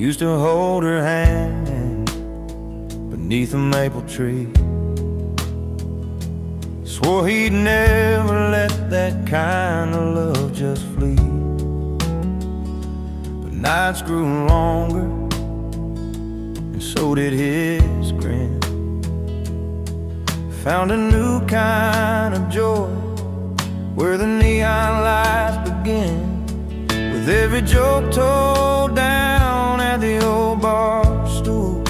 used to hold her hand beneath a maple tree. Swore he'd never let that kind of love just flee. But nights grew longer, and so did his grin. Found a new kind of joy where the neon lights begin. With every joke told down at the old bar stool,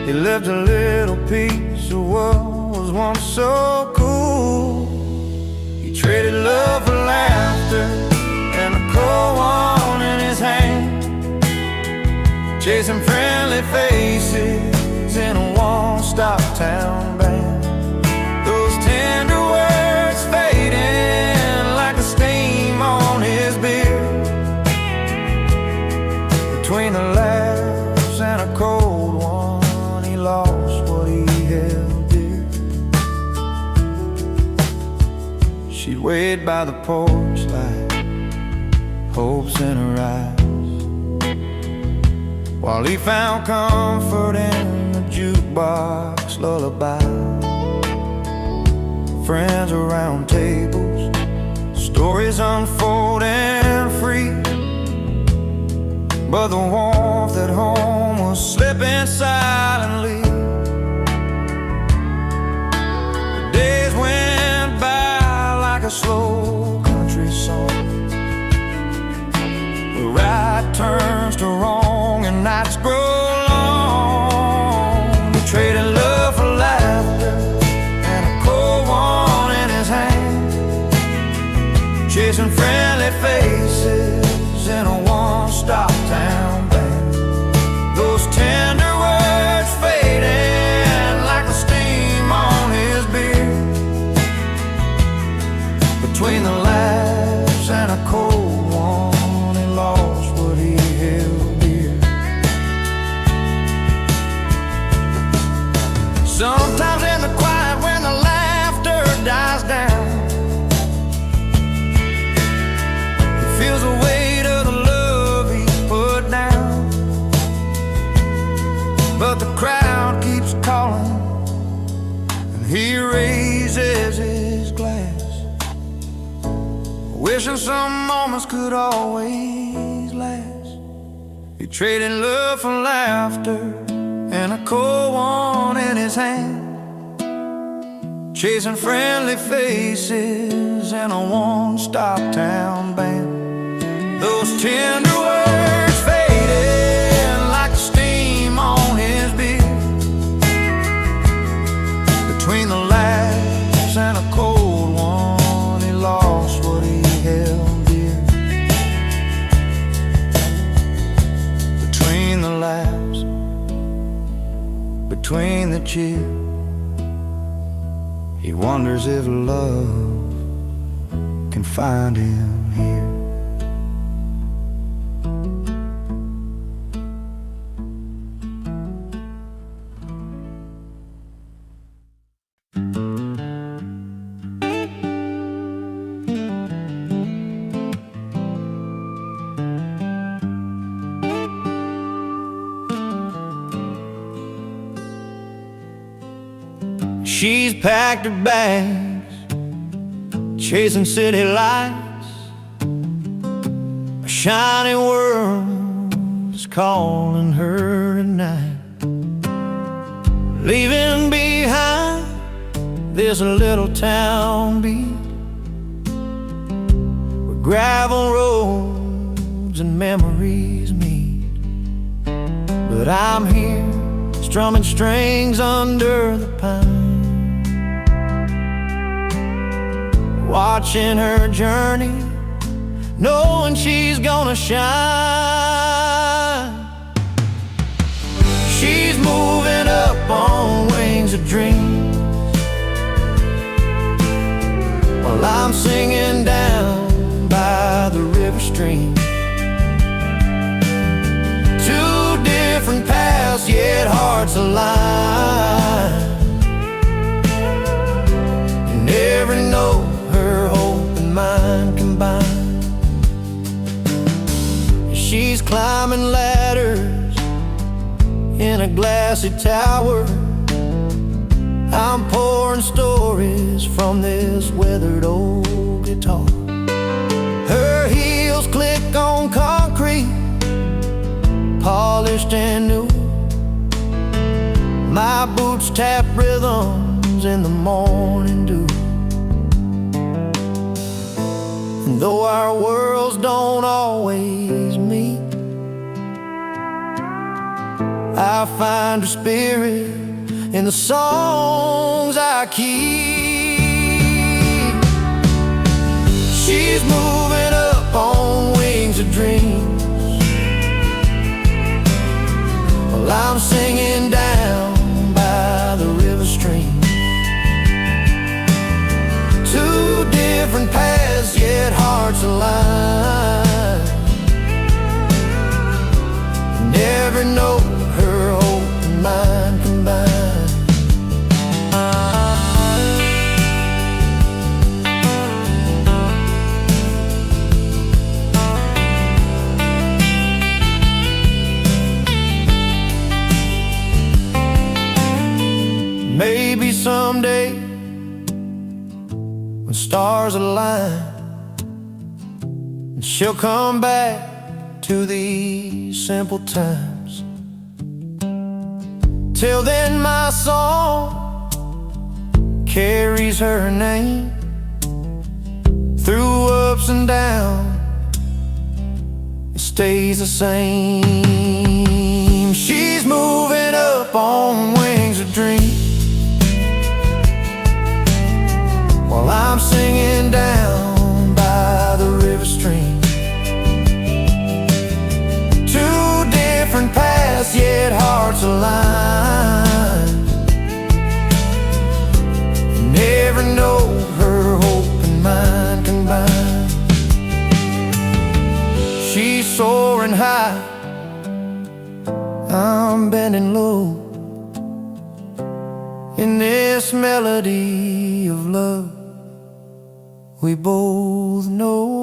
he left a little piece of what was once so cool. He traded love for laughter and a cold one in his hand, chasing friendly faces in a one-stop town band. Those tender words fading like the steam on his beard. Between the laughs and a cold one, he lost what he held dear. She'd wait by the porch light, hopes in her eyes, while he found comfort in the jukebox lullaby. Friends around tables, stories unfolding free, but the warmth at home was slipping silently. The days went by like a slow country song, where right turns to wrong and nights grow long. We traded love for laughter and a cold one in his hand, chasing friendly faces in a one-stop town band. Those tender words fading like the steam on his beard. Between the laughs and a cold one, he lost what he held dear. Sometimes in the quiet when the laughter dies down, he feels the weight of the love he put down. But the crowd keeps calling, and he raises his glass, wishing some moments could always last. He traded love for laughter and a cold one in his hand, chasing friendly faces in a one-stop town band. Those tender words faded like the steam on his beard. Between the laughs and a cold one, he lost what he held dear. Between the laughs, between the cheer, he wonders if love can find him here. She's packed her bags, chasing city lights. A shiny world is calling her at night, leaving behind this little town beat, where gravel roads and memories meet. But I'm here, strumming strings under the pine, watching her journey, knowing she's gonna shine. She's moving up on wings of dreams, while I'm singing down by the river stream. Two different paths, yet hearts align, and every note her hope and mine combined. She's climbing in a glassy tower. I'm pouring stories from this weathered old guitar. Her heels click on concrete, polished and new. My boots tap rhythms in the morning dew. And though our worlds don't always meet, I find her spirit in the songs I keep. She's moving up on wings of dreams, while I'm singing down by the river stream. Two different paths, yet hearts align. Never know her hope and mine combined. Maybe someday, when stars align, and she'll come back to these simple times. Till then my song carries her name. Through ups and downs, it stays the same. She's moving up on wings of dreams, while I'm singing down by the river stream. Two different paths, yet hearts align. Never know her hope and mine combined. She's soaring high, I'm bending low, in this melody of love we both know.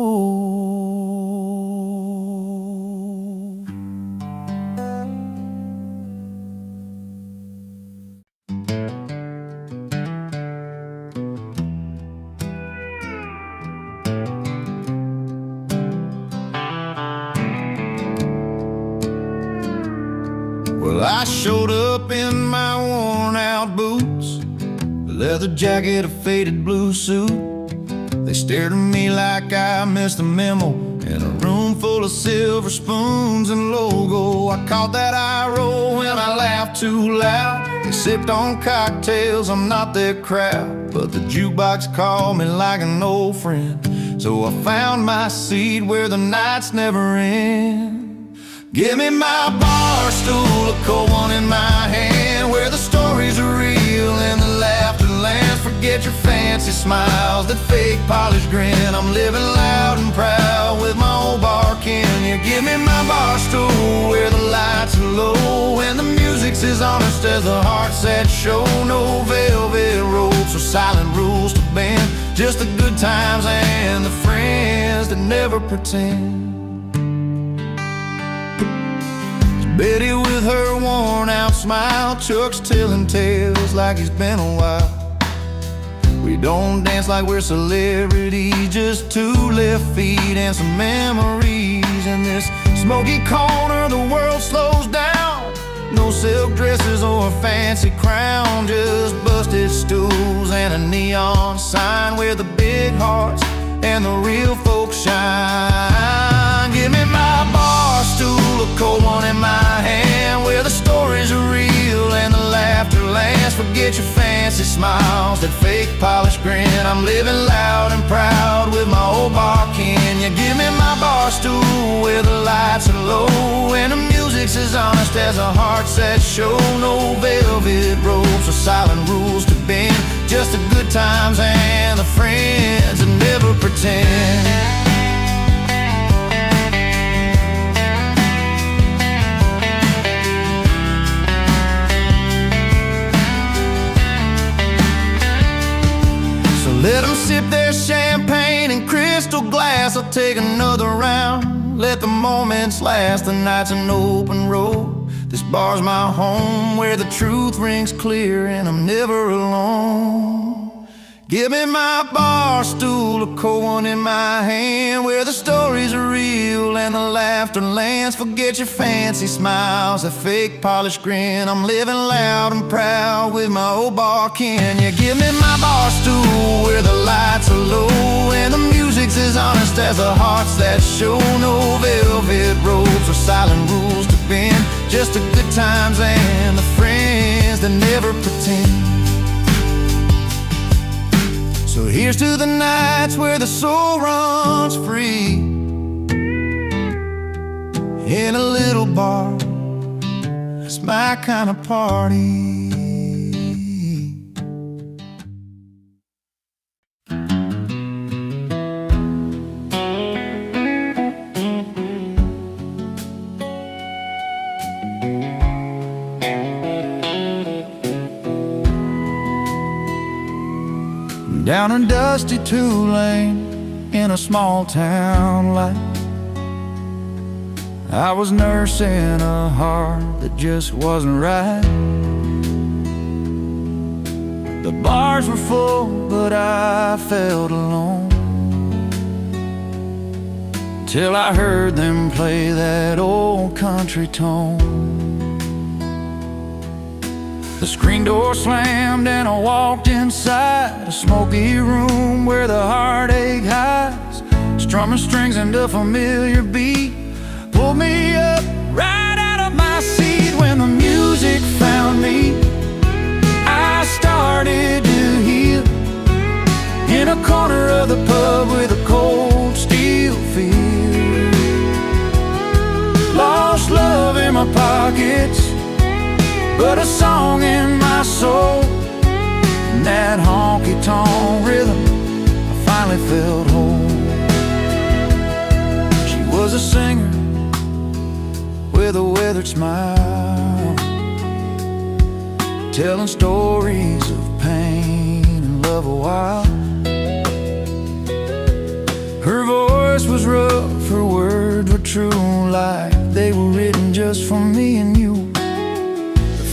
Well, I showed up in my worn-out boots, a leather jacket, a faded blue suit. They stared at me like I missed a memo in a room full of silver spoons and logo. I caught that eye roll when I laughed too loud. They sipped on cocktails, I'm not their crowd, but the jukebox called me like an old friend. So I found my seat where the nights never end. Give me my bar stool, a cold one in my hand, where the stories are real and the laughter lands. Forget your fancy smiles, that fake polished grin. I'm living loud and proud with my old barkin. You give me my bar stool, where the lights are low and the music's as honest as the hearts that show. No velvet ropes or silent rules to bend, just the good times and the friends that never pretend. Betty with her worn-out smile, Chuck's telling tales like he's been a while. We don't dance like we're celebrities, just two left feet and some memories. In this smoky corner, the world slows down. No silk dresses or a fancy crown, just busted stools and a neon sign where the big hearts and the real folks shine. Give me my bar stool, a cold one in my hand, where the stories are real and the laughter lands. Forget your fancy smiles, that fake polished grin. I'm living loud and proud with my old barkin. You give me my bar stool, where the lights are low and the music's as honest as the hearts that show. No velvet ropes or silent rules to bend, just the good times and the friends that never pretend. Let them sip their champagne in crystal glass. I'll take another round, let the moments last. The night's an open road, This bar's my home, where the truth rings clear and I'm never alone. Give me my bar stool, a cold one in my hand, where the stories are real and the laughter lands. Forget your fancy smiles, a fake polished grin. I'm living loud and proud with my old bar kin. Yeah, give me my bar stool, where the lights are low and the music's as honest as the hearts that show. No velvet ropes or silent rules to bend, just the good times and the friends that never pretend. So here's to the nights where the soul runs free, in a little bar, it's my kind of party. Down a dusty two-lane in a small town life, I was nursing a heart that just wasn't right. The bars were full, but I felt alone, till I heard them play that old country tone. The screen door slammed and I walked inside a smoky room where the heartache hides, strumming strings and a familiar beat pulled me up right out of my seat. When the music found me, I started to heal, in a corner of the pub with a cold steel feel. Lost love in my pockets, but a song in my soul, and that honky-tonk rhythm, I finally felt whole. She was a singer with a weathered smile, telling stories of pain and love a while. Her voice was rough, her words were true, like they were written just for me and you.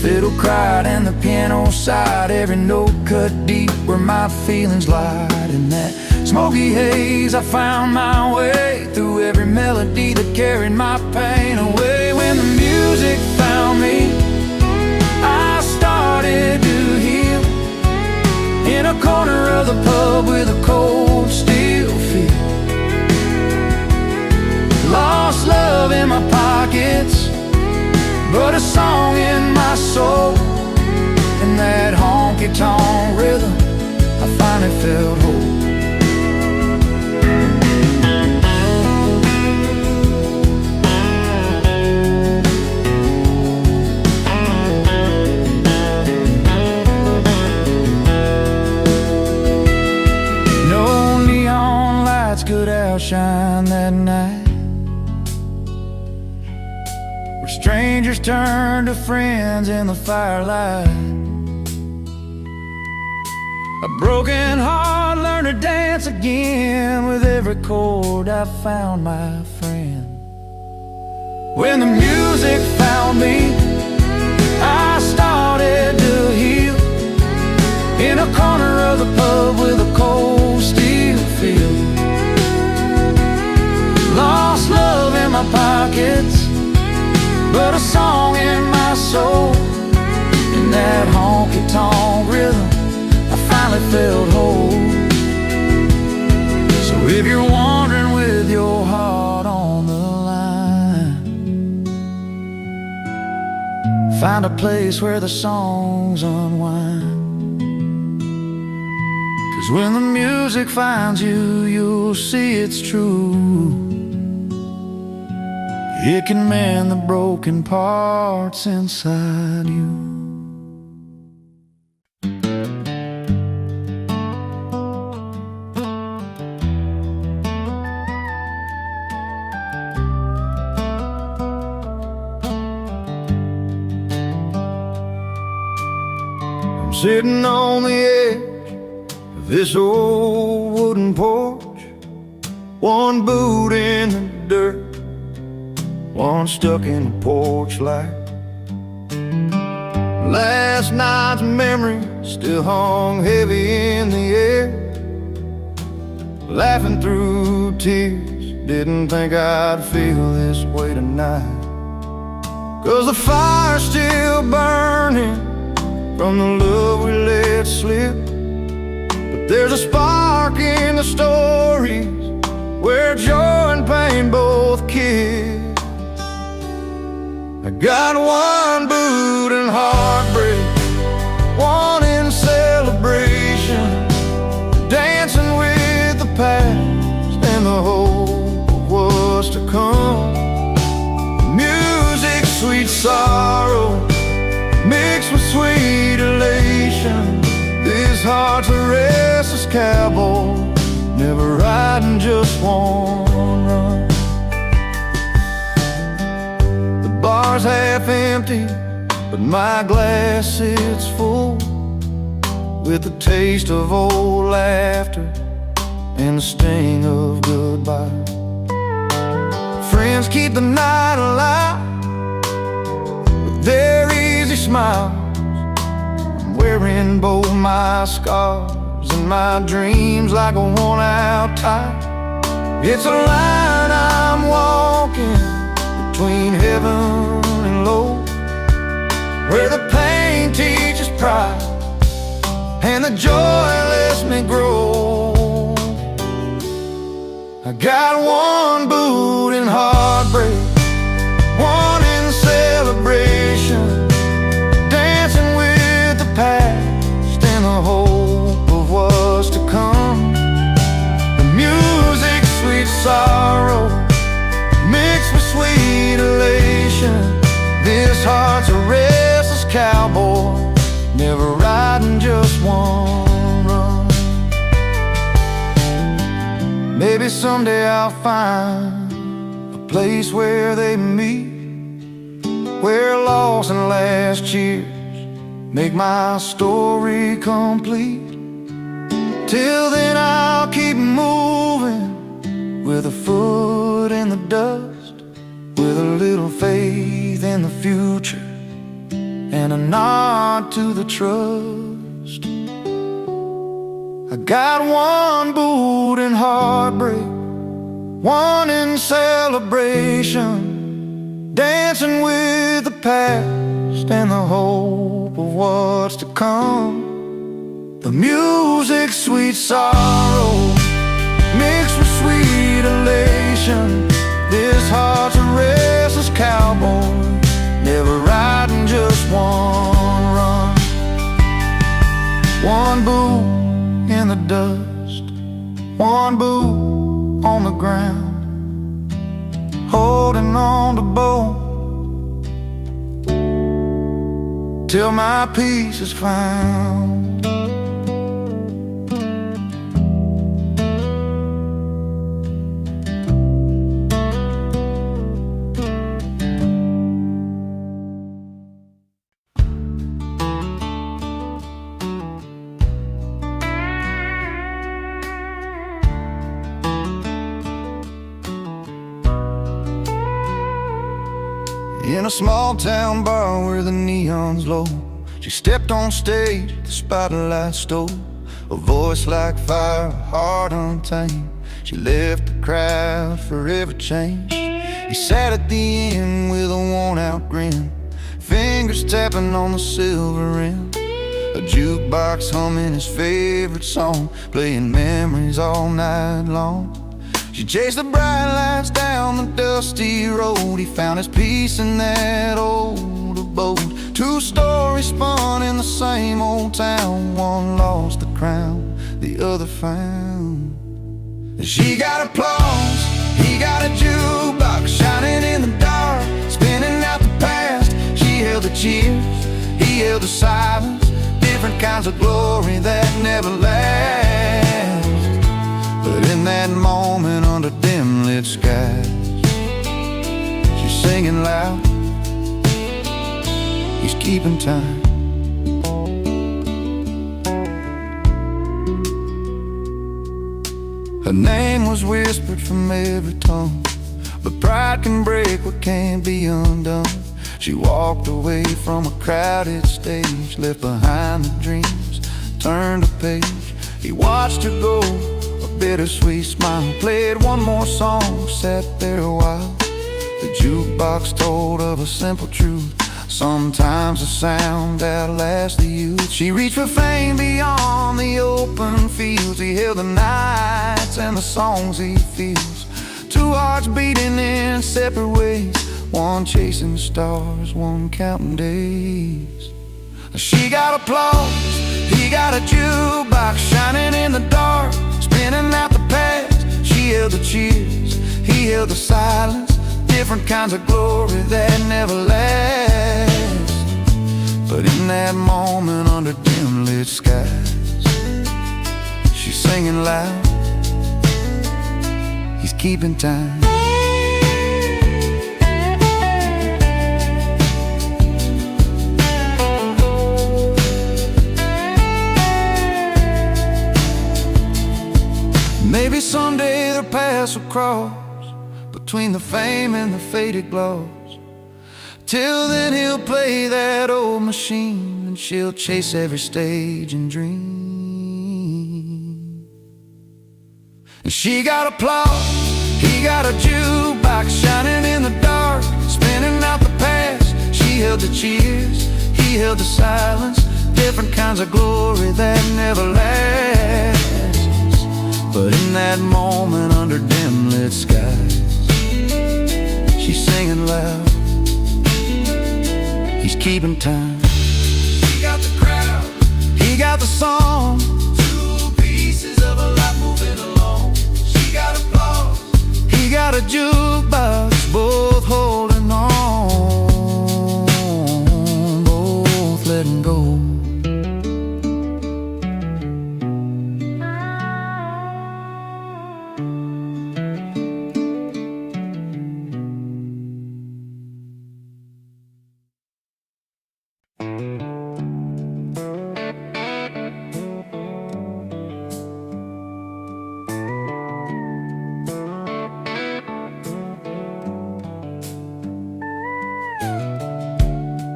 Fiddle cried and the piano sighed, every note cut deep where my feelings lied. In that smoky haze I found my way through every melody that carried my pain away. When the music found me, I started to heal, in a corner of the pub with a cold steel feel. Lost love in my pockets, but a song in my soul, and that honky-tonk rhythm, I finally felt whole. No neon lights could outshine that night, strangers turned to friends in the firelight. A broken heart learned to dance again, with every chord I found my friend. When the music found me, I started to heal, in a corner of the pub with a cold steel feel. Lost love in my pockets, but a song in my soul, in that honky-tonk rhythm, I finally felt whole. So if you're wandering with your heart on the line, find a place where the songs unwind. 'Cause when the music finds you, you'll see it's true. It can mend the broken parts inside you. I'm sitting on the edge of this old wooden porch, one boot in the dirt, one stuck in the porch light. last night's memory still hung heavy in the air. Laughing through tears, didn't think I'd feel this way tonight. 'Cause the fire's still burning from the love we let slip. But there's a spark in the stories where joy and pain both kiss. I got one boot in heartbreak, one in celebration, dancing with the past and the hope of what's to come. Music, sweet sorrow, mixed with sweet elation. This heart's a restless cowboy, never riding just one run. The bar's half empty, but my glass sits full, with the taste of old laughter and the sting of goodbye. Friends keep the night alive with their easy smiles. I'm wearing both my scars and my dreams like a worn-out tie. It's a line I'm walking between heaven and low, where the pain teaches pride and the joy lets me grow. I got one boot in heartbreak, one in celebration, dancing with the past and the hope of what's to come. The music, sweet sorrow, mixed with sweet elation. This heart's a restless cowboy, never riding just one run. Maybe someday I'll find a place where they meet, where loss and last cheers make my story complete. Till then I'll keep moving, with a foot in the dust, with a little faith in the future and a nod to the trust. I got one boot in heartbreak, one in celebration, dancing with the past and the hope of what's to come. The music, sweet sorrow, mixed with sweet elation. This heart's a restless cowboy, never riding just one run. One boot in the dust, one boot on the ground, holding on to both till my peace is found. In a small town bar where the neon's low, she stepped on stage, the spotlight stole. A voice like fire, a heart untamed. She left the crowd forever changed. He sat at the end with a worn-out grin, fingers tapping on the silver rim. A jukebox humming his favorite song, playing memories all night long. She chased the bright lights down the dusty road. He found his peace in that old abode. Two stories spun in the same old town. One lost the crown, the other found. She got applause, he got a jukebox shining in the dark, spinning out the past. She held the cheers, he held the silence, different kinds of glory that never last. But in that moment under dim lit skies, she's singing loud, he's keeping time. Her name was whispered from every tongue, but pride can break what can't be undone. She walked away from a crowded stage, left behind the dreams, turned a page. He watched her go, a bittersweet smile, played one more song, sat there a while. The jukebox told of a simple truth: sometimes the sound outlasts the youth. She reached for fame beyond the open fields. He held the nights and the songs he feels. Two hearts beating in separate ways, one chasing stars, one counting days. She got applause, he got a jukebox shining in the dark, spinning out the past. She held the cheers, he held the silence, different kinds of glory that never last. But in that moment under dim lit skies, she's singing loud, he's keeping time. Maybe someday their paths will cross between the fame and the faded gloss. Till then he'll play that old machine, and she'll chase every stage and dream. And she got applause, he got a jukebox shining in the dark, spinning out the past. She held the cheers, he held the silence, different kinds of glory that never lasts. But in that moment under dim lit skies, she's singing loud, he's keeping time. He got the crowd, he got the song, two pieces of a life moving along. She got applause, he got a jukebox, both holding on, both letting go.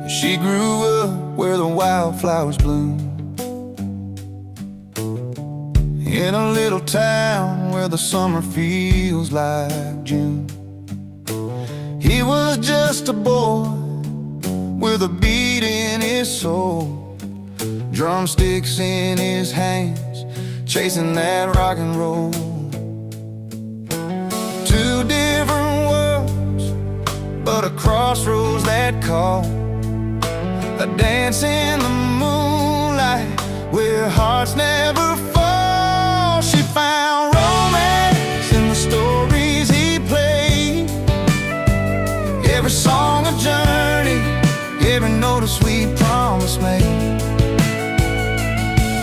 She grew up where the wildflowers bloom, in a little town where the summer feels like June. He was just a boy with a beat in his soul, drumsticks in his hands, chasing that rock and roll. Two different worlds, but a crossroads that call. A dance in the moonlight where hearts never fall. She found romance in the stories he played, every song a journey, every note a sweet promise made.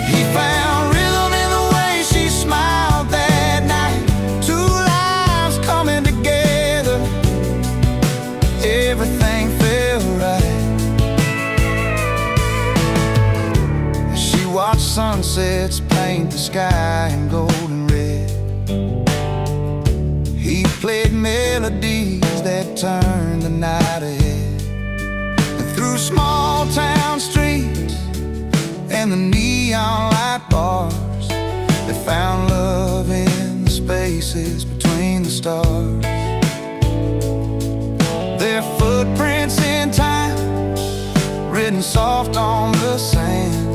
He found rhythm in the way she smiled that night, two lives coming together, everything felt right. Watch sunsets paint the sky in golden red. He played melodies that turned the night ahead. And through small town streets and the neon light bars, they found love in the spaces between the stars. Their footprints in time, written soft on the sand,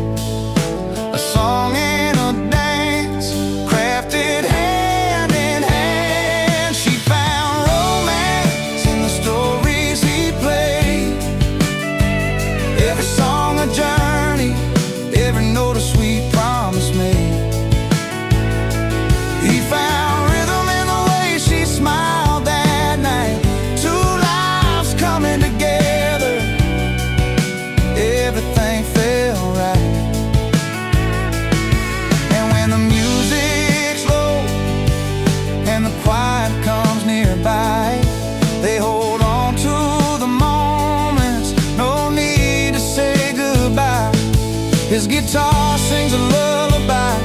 a song and a dance, crafted hand in hand. She found romance in the stories he played, every song a journey, every note a sweet promise made. He found rhythm in the way she smiled that night, two lives coming together, everything felt right. They hold on to the moments, no need to say goodbye. His guitar sings a lullaby,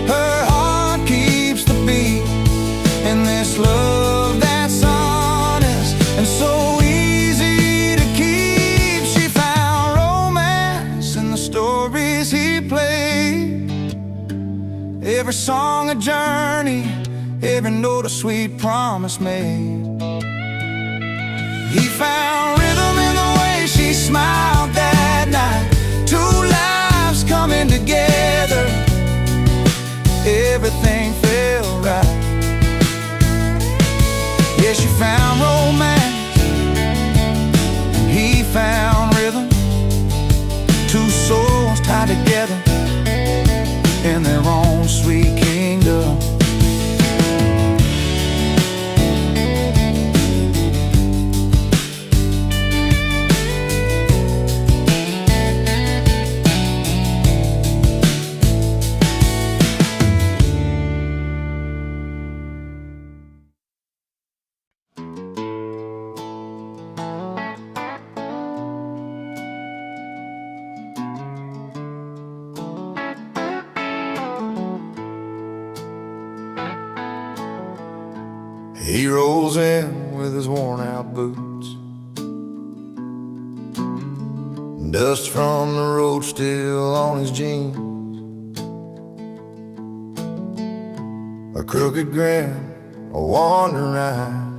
her heart keeps the beat in this love that's honest and so easy to keep. every song a journey, every note a sweet promise made. He found rhythm in the way she smiled that night. Two lives coming together, everything felt right. Yeah, she found romance, he found rhythm. Two souls tied together in their own sweet kingdom. He rolls in with his worn-out boots, dust from the road still on his jeans, a crooked grin, a wandering eye.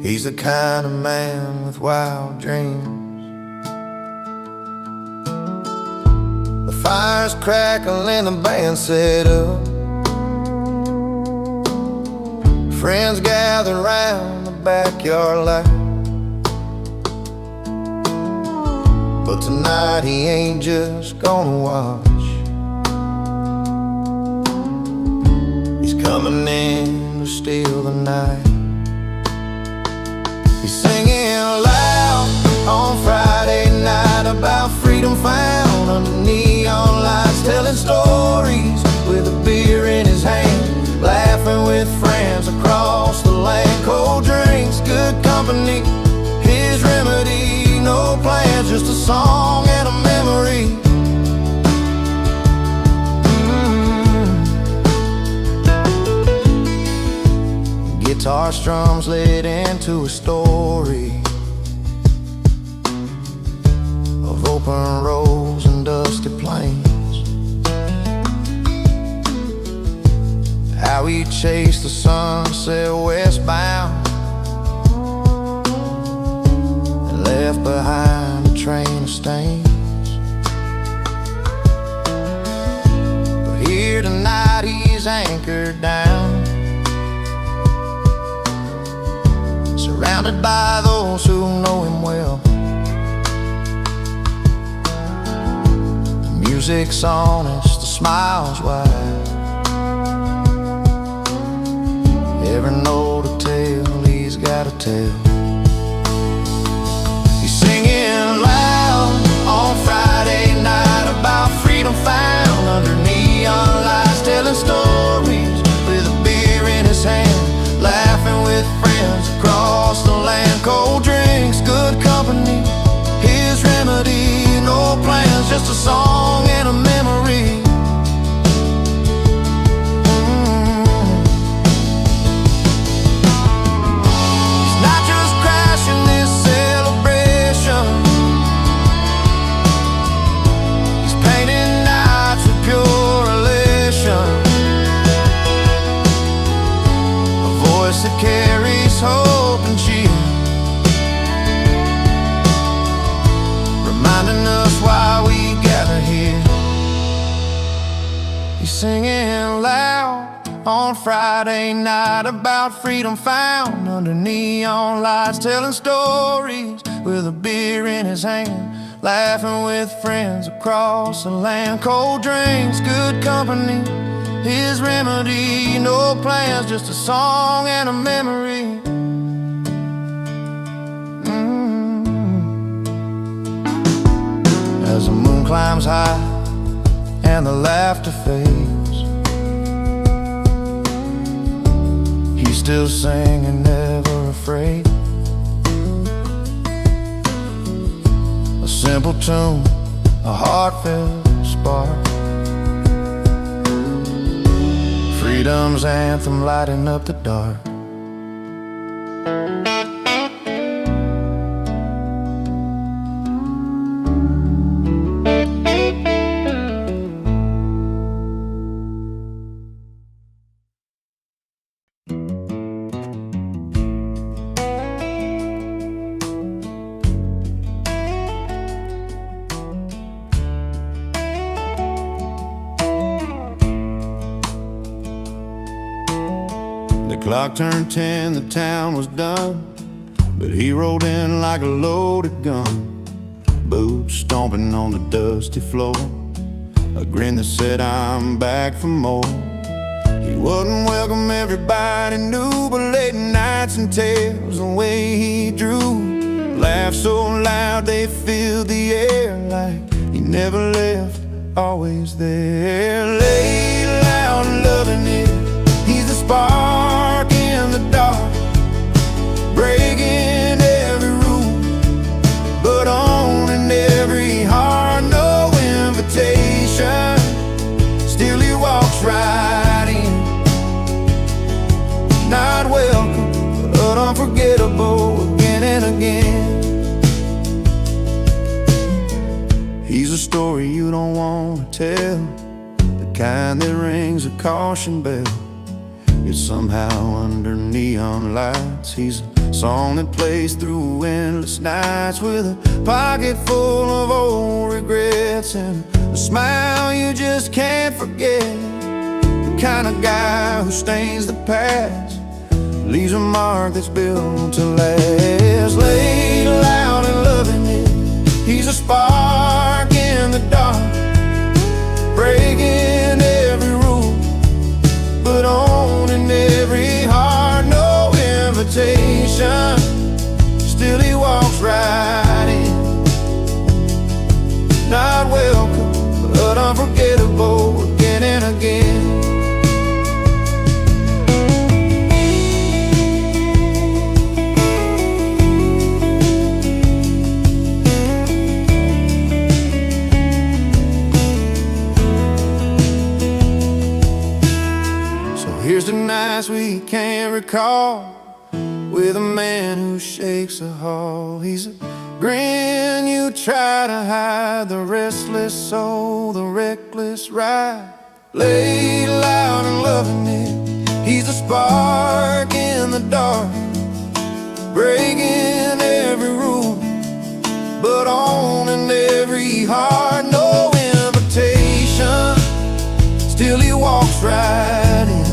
He's the kind of man with wild dreams. The fire's crackling, the band set up, friends gather round the backyard light. But tonight he ain't just gonna watch. He's coming in to steal the night. He's singing loud on Friday night about freedom found under neon lights, telling stories with a beer in his hand, laughing with friends across the land. Cold drinks, good company, his remedy. No plans, just a song and a memory. Guitar strums laid into a story of open roads and dusty plains. How he chased the sunset westbound and left behind a train of stains. But here tonight he's anchored down, surrounded by those who know him well. The music's honest, the smile's wide, every note a tale he's gotta tell. He's singing loud on Friday night about freedom found under neon lights, telling stories with a beer in his hand, laughing with friends across the land. Cold drinks, good company, his remedy. No plans, just a song and a memory. That carries hope and cheer, reminding us why we gather here. He's singing loud on Friday night about freedom found under neon lights, telling stories with a beer in his hand, laughing with friends across the land. Cold drinks, good company, his remedy. No plans, just a song and a memory. As the moon climbs high and the laughter fades, he's still singing, never afraid. A simple tune, a heartfelt spark, freedom's anthem lighting up the dark. clock turned 10, the town was done, but he rolled in like a loaded gun, boots stomping on the dusty floor, a grin that said, "I'm back for more." He wouldn't welcome everybody knew, but late nights and tales, the way he drew, laughed so loud they filled the air, like he never left, always there. Lay loud and loving it, he's the spark in the dark, breaking every rule, but owning every heart. No invitation, still he walks right in. Not welcome, but unforgettable again and again. He's a story you don't want to tell, the kind that rings a caution bell, yet somehow under neon lights. He's a song that plays through endless nights, with a pocket full of old regrets and a smile you just can't forget. The kind of guy who stains the past, leaves a mark that's built to last. Laid loud and loving it, he's a spark in the dark, breaking every rule, but owning every heart. No invitation, still he walks right in. Not welcome, but unforgettable again and again. Here's the nights we can't recall, with a man who shakes a hall. He's a grin you try to hide, the restless soul, the reckless ride. Laid loud and loving it, he's a spark in the dark, breaking every rule, but owning every heart. No invitation, still he walks right in.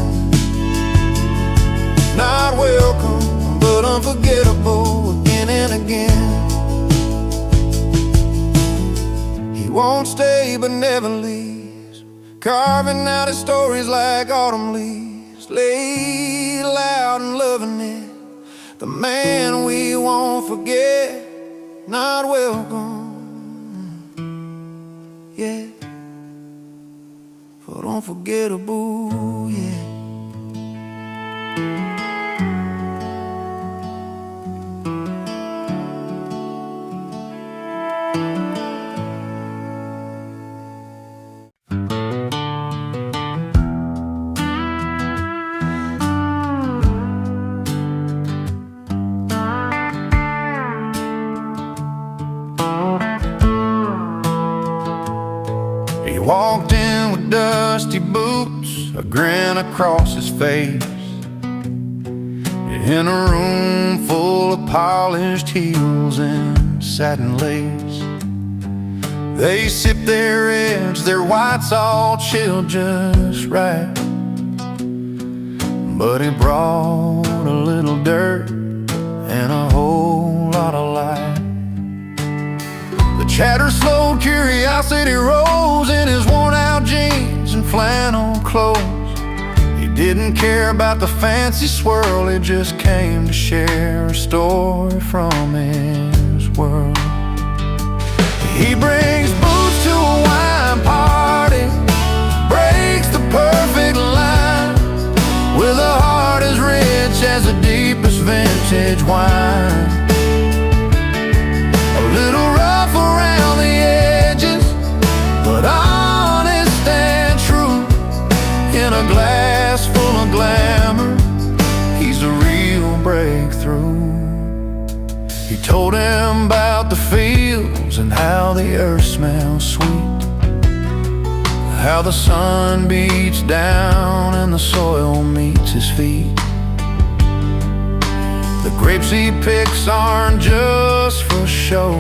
Not welcome, but unforgettable again and again. He won't stay but never leaves, carving out his stories like autumn leaves. Laid loud and loving it, the man we won't forget. Not welcome, yeah, but unforgettable, yeah. He walked in with dusty boots, a grin across his face, in a room full of polished heels and satin lace. They sipped their reds, their whites all chilled just right, but he brought a little dirt and a whole lot of light. The chatter slowed, curiosity rose in his worn-out jeans and flannel clothes. He didn't care about the fancy swirl, he just came to share a story from his world. He brings boots to a wine party, breaks the perfect line, with a heart as rich as the deepest vintage wine. A little rough around the edges, but honest and true. In a glass full of glamour, he's a real breakthrough. He told him about the fields and how the earth smells sweet, how the sun beats down and the soil meets his feet. The grapes he picks aren't just for show,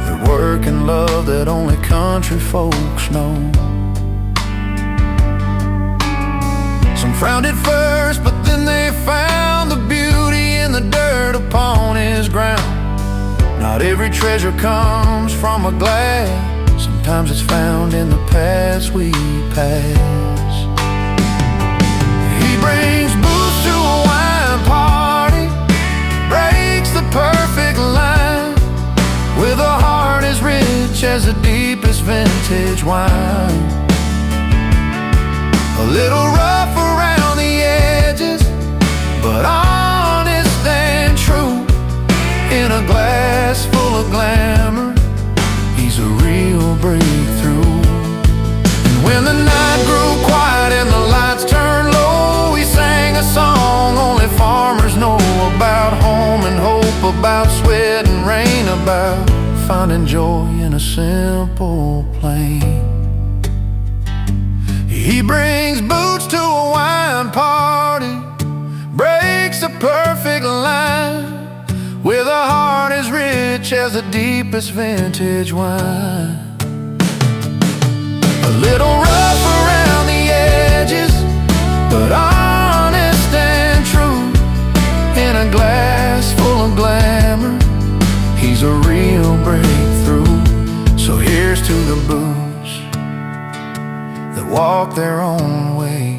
they're work and love that only country folks know. frowned at first, but then they found the beauty in the dirt upon his ground. Not every treasure comes from a glass. Sometimes it's found in the paths we pass. He brings booze to a wine party, breaks the perfect line, with a heart as rich as the deepest vintage wine. A little rough around the edges, but honest and true. In a glass full of glamour, he's a real breakthrough. And when the night grew quiet and the lights turned low, he sang a song only farmers know about home and hope, about sweat and rain, about finding joy in a simple plain. He brings boots to a wine party, breaks a perfect line, with a heart as rich as the deepest vintage wine. A little rough around the edges, but honest and true. In a glass full of glamour, he's a real breakthrough. So here's to the boots that walk their own way,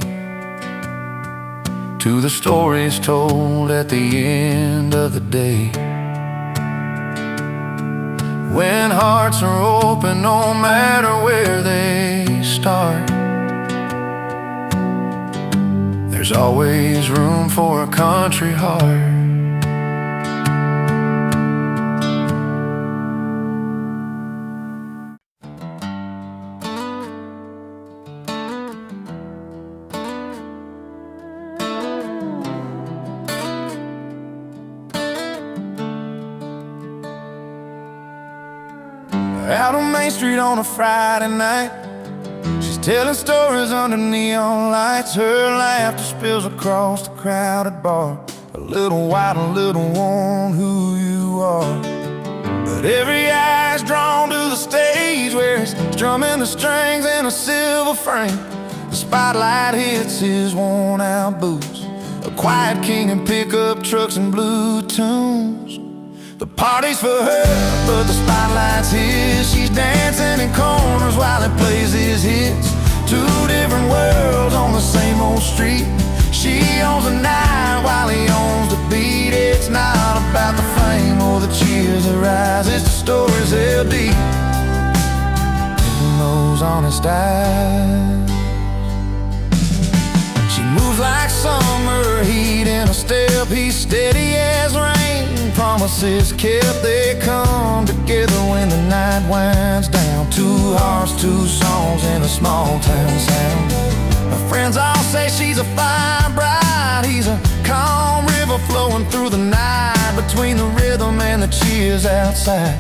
to the stories told at the end of the day. When hearts are open, no matter where they start, there's always room for a country heart. Out on Main Street on a Friday night, she's telling stories under neon lights. Her laughter spills across the crowded bar. A little white, a little worn, who you are. But every eye's drawn to the stage where he's strumming the strings in a silver frame. The spotlight hits his worn out boots, a quiet king in pickup trucks and blue tunes. The party's for her, but the spotlight's his. She's dancing in corners while he plays his hits. Two different worlds on the same old street. She owns the night while he owns the beat. It's not about the fame or the cheers that rise, it's the stories held deep in those honest eyes. She moves like summer heat in a step. He's steady as rain, promises kept. They come together when the night winds down. Two hearts, two songs in a small town sound. Her friends all say she's a fine bride. He's a calm river flowing through the night, between the rhythm and the cheers outside.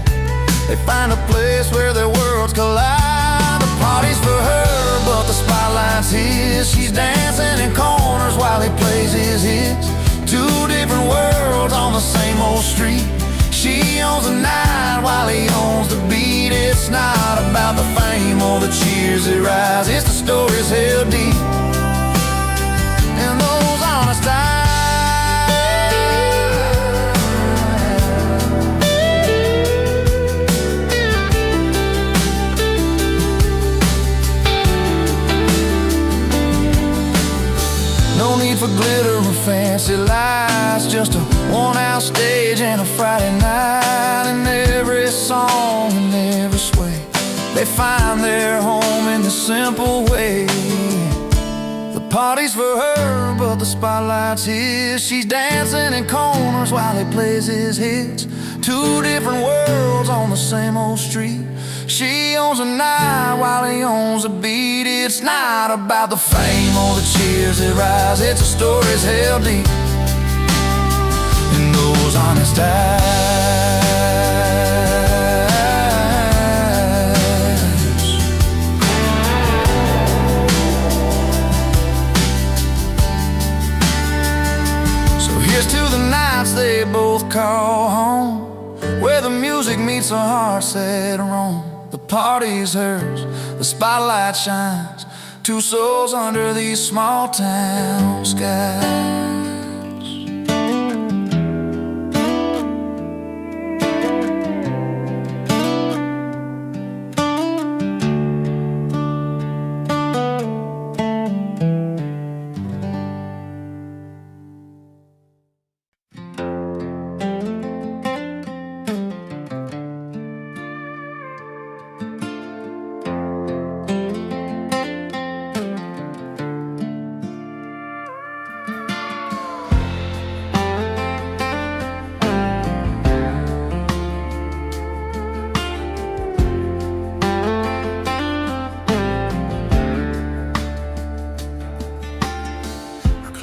They find a place where their worlds collide. The party's for her, but the spotlight's his. She's dancing in corners while he plays his hits. Two different worlds on the same old street. She owns the night while he owns the beat. It's not about the fame or the cheers that rise, it's the stories held deep in those honest eyes. No need for glitter or fancy lights, just a worn-out stage and a Friday night. And every song and every sway, they find their home in the simple way. The party's for her, but the spotlight's his. She's dancing in corners while he plays his hits. Two different worlds on the same old street. She owns the night while he owns the beat. It's not about the fame or the cheers that rise, it's the stories held deep in those honest eyes. So here's to the nights they both call home, where the music meets the hearts that roam. The party's hers, the spotlight shines, two souls under these small town skies.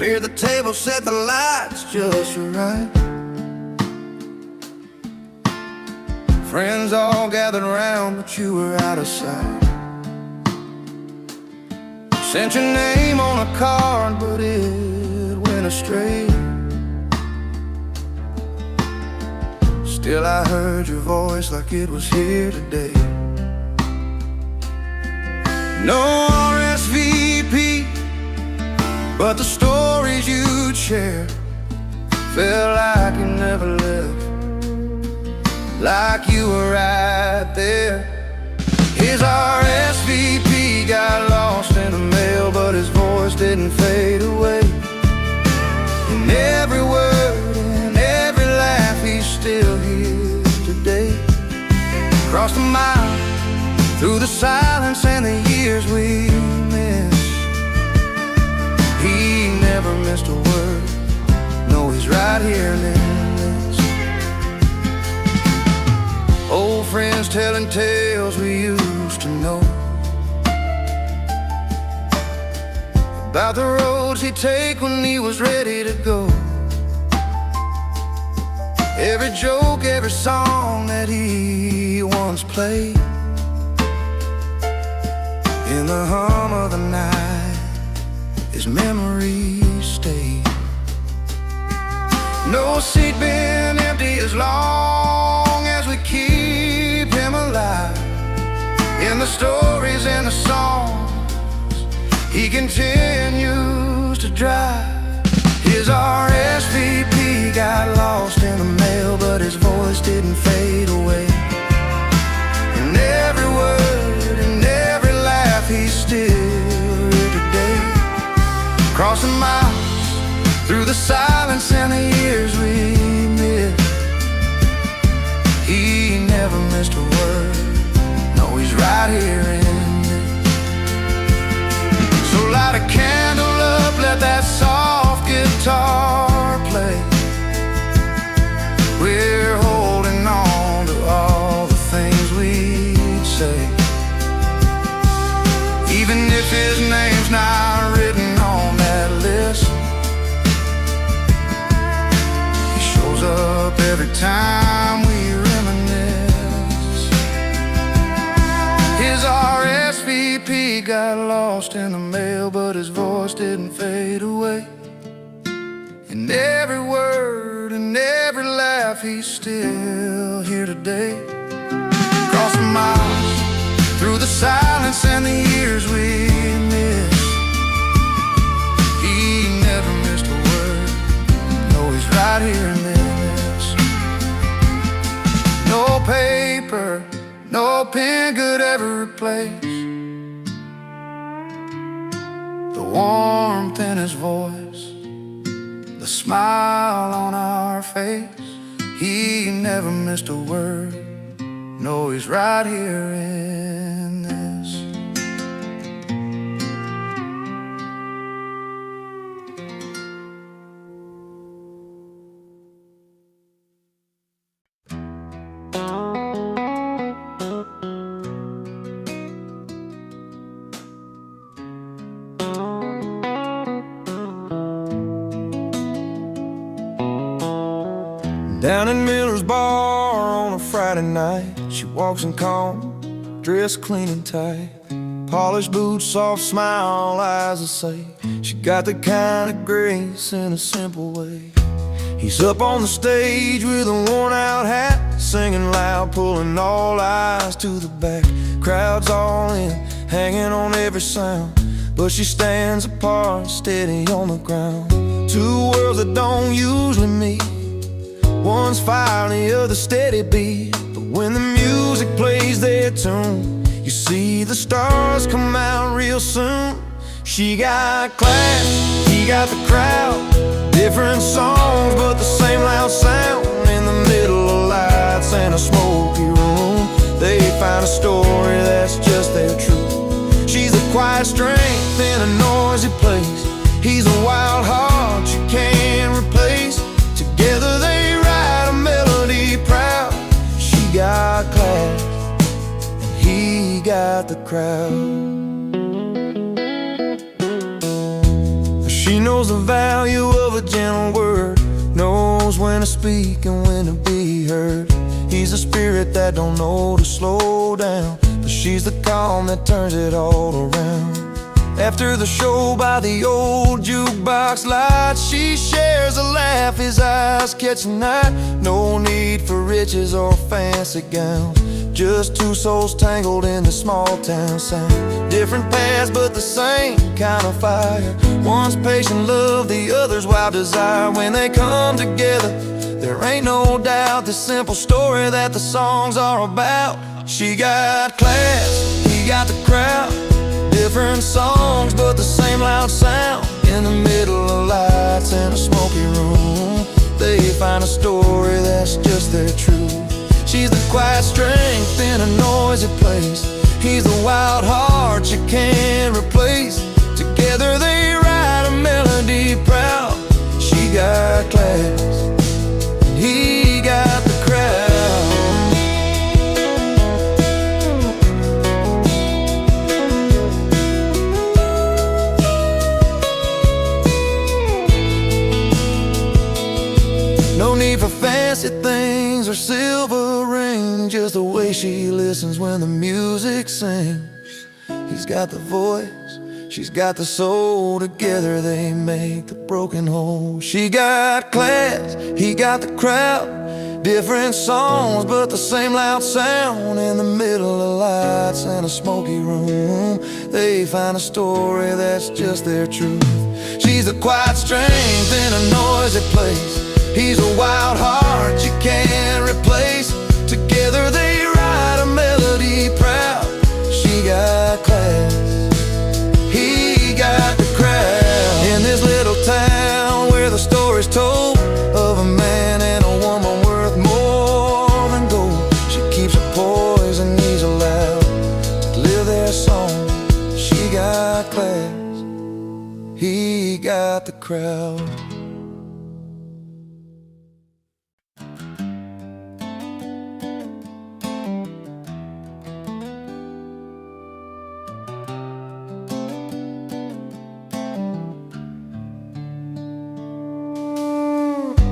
Cleared the table, set the lights just right. Friends all gathered around, but you were out of sight. Sent your name on a card, but it went astray. Still I heard your voice like it was here today. No RSVP, but the stories you'd share felt like you never left, like you were right there. His RSVP got lost in the mail, but his voice didn't fade away. And every word and every laugh, he's still here today. Across the mile, through the silence and the years we missed, he never missed a word. No, he's right here in this. Old friends telling tales we used to know, about the roads he'd take when he was ready to go. Every joke, every song that he once played, in the hum of the night, his memories stay. No seat been empty as long as we keep him alive. In the stories and the songs, he continues to drive. His RSVP got lost in the mail, but his voice didn't fade away. And every word and every laugh, he's still here today. Crossing miles, through the silence and the years we missed, he never missed a word. No, he's right here in this. So light a candle up, let that soft guitar play. We're holding on to all the things we'd say, even if his name's not written on that list. He shows up every time we reminisce. His RSVP got lost in the mail, but his voice didn't fade away. And every word and every laugh, he's still here today. Across the miles, through the silence and the years we missed, he never missed a word. No, he's right here in this. No paper, no pen could ever replace the warmth in his voice, the smile on our face. He never missed a word. No, he's right here in this. Down in Miller's bar on a Friday night, she walks in calm, dressed clean and tight, polished boots, soft smile, eyes that say she got the kind of grace in a simple way. He's up on the stage with a worn-out hat, singing loud, pulling all eyes to the back. Crowd's all in, hanging on every sound, but she stands apart, steady on the ground. Two worlds that don't usually meet, one's fire and the other steady beat. But when the music plays their tune, you see the stars come out real soon. She got class, he got the crowd, different songs but the same loud sound. In the middle of lights and a smoky room, they find a story that's just their truth. She's a quiet strength in a noisy place, he's a wild heart you can't replace. Together they write a melody proud. She got class and he got the crowd. She knows the value of a gentle word, knows when to speak and when to be heard. He's a spirit that don't know to slow down, but she's the calm that turns it all around. After the show by the old jukebox light, she shares a laugh, his eyes catch the night. No need for riches or fancy gowns, just two souls tangled in the small town sound. Different paths but the same kind of fire, one's patient love, the other's wild desire. When they come together, there ain't no doubt the simple story that the songs are about. She got class, he got the crowd, different songs but the same loud sound. In the middle of lights in a smoky room, they find a story that's just their truth. She's the quiet strength in a noisy place, he's the wild heart you can't replace. Together they write a melody proud. She got class, he got the crowd. No need for fancy things or silver rings, just the way she listens when the music sings. He's got the voice, she's got the soul, together they make the broken whole. She got class, he got the crowd, different songs but the same loud sound. In the middle of lights and a smoky room, they find a story that's just their truth. She's a quiet strength in a noisy place, he's a wild heart you can't replace. Together they write a melody proud. She got class, he got the crowd. In this little town where the story's told of a man and a woman worth more than gold, she keeps her poise and he's allowed to live their song. She got class, he got the crowd.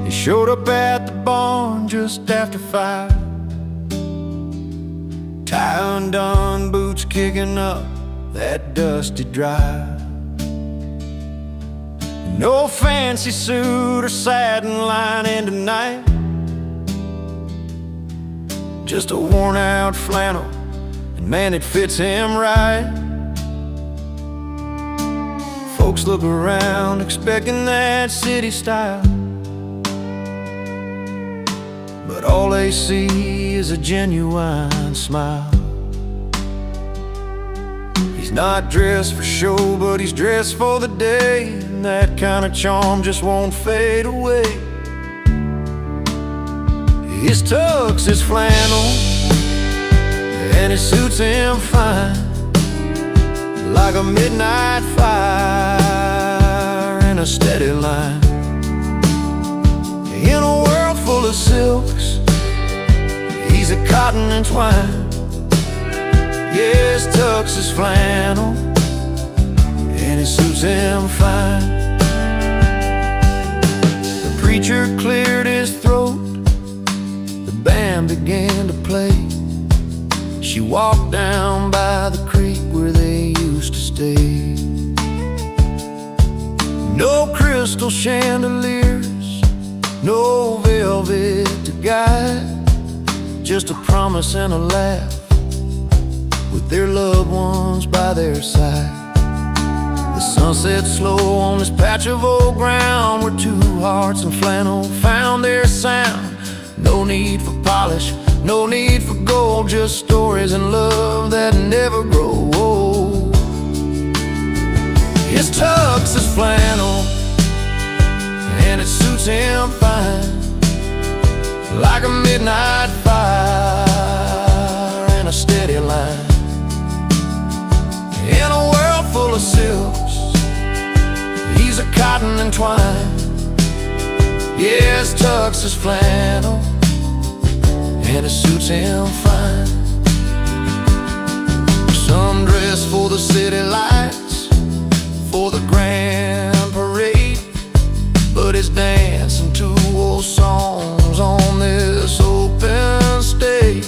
He showed up at the barn just after 5, tie undone, boots kicking up that dusty drive. No fancy suit or satin lining tonight, just a worn out flannel, and man, it fits him right. Folks look around expecting that city style, but all they see is a genuine smile. He's not dressed for show, but he's dressed for the day, and that kind of charm just won't fade away. His tux is flannel, and it suits him fine, like a midnight fire in a steady line. In a world full of silks, he's a cotton and twine. Yeah, his tux is flannel, and it suits him fine. The preacher cleared his throat, the band began to play. She walked down by the creek where they used to stay. No crystal chandeliers, no velvet to guide, just a promise and a laugh with their loved ones by their side. The sun sets slow on this patch of old ground where two hearts in flannel found their sound. No need for polish, no need for gold, just stories and love that never grow old. His tux is flannel and it suits him fine, like a midnight fire and a steady line. In a world full of silks, he's a cotton and twine. Yeah, his tux is flannel and it suits him fine. Some dress for the city lights, for the grand parade, but he's dancing to old songs on this open stage.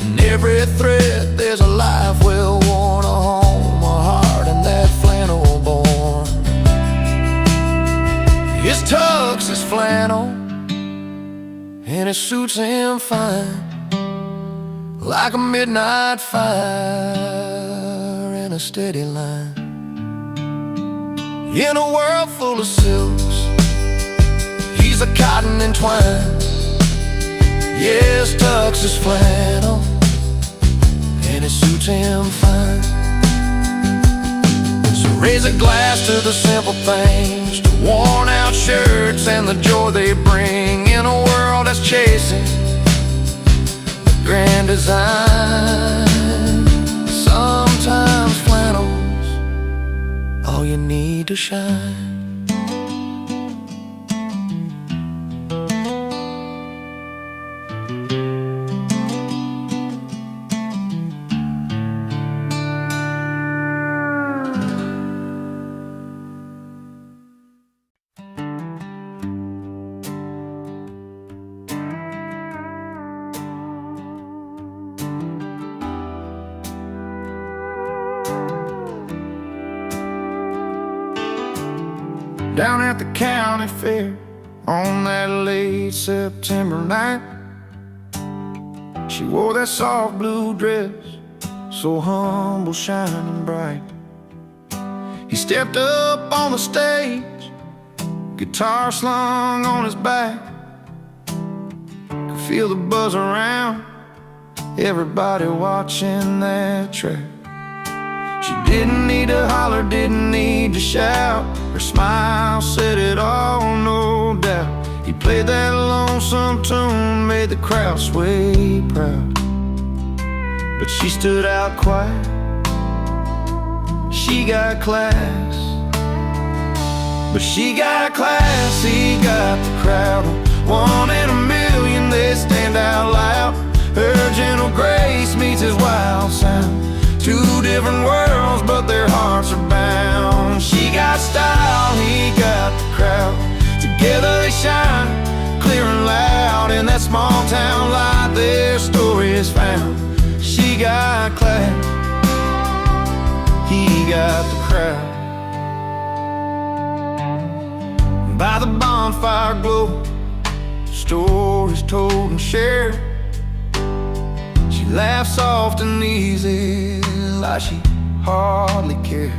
In every thread there's a life well worn, a home, a heart, and that flannel born. His tux is flannel and it suits him fine, like a midnight fire and a steady line. In a world full of silks, he's a cotton and twine. Yeah, his tux is flannel and it suits him fine. So raise a glass to the simple things, to worn out shirts and the joy they bring in a world that's chasing the grand design. Sometimes flannel's all you need to shine. Down at the county fair on that late September night, she wore that soft blue dress, so humble, shining bright. He stepped up on the stage, guitar slung on his back. Could feel the buzz around, everybody watching that track. She didn't need to holler, didn't need to shout. Her smile said it all, no doubt. He played that lonesome tune, made the crowd sway proud. But she stood out quiet, she got class. But she got class, he got the crowd. One in a million, they stand out loud. Her gentle grace meets his wild sound. Two different worlds, but their hearts are bound. She got style, he got the crowd. Together they shine, clear and loud. In that small town light, their story is found. She got class, he got the crowd. By the bonfire glow, stories told and shared. She laughed soft and easy, like she hardly cared.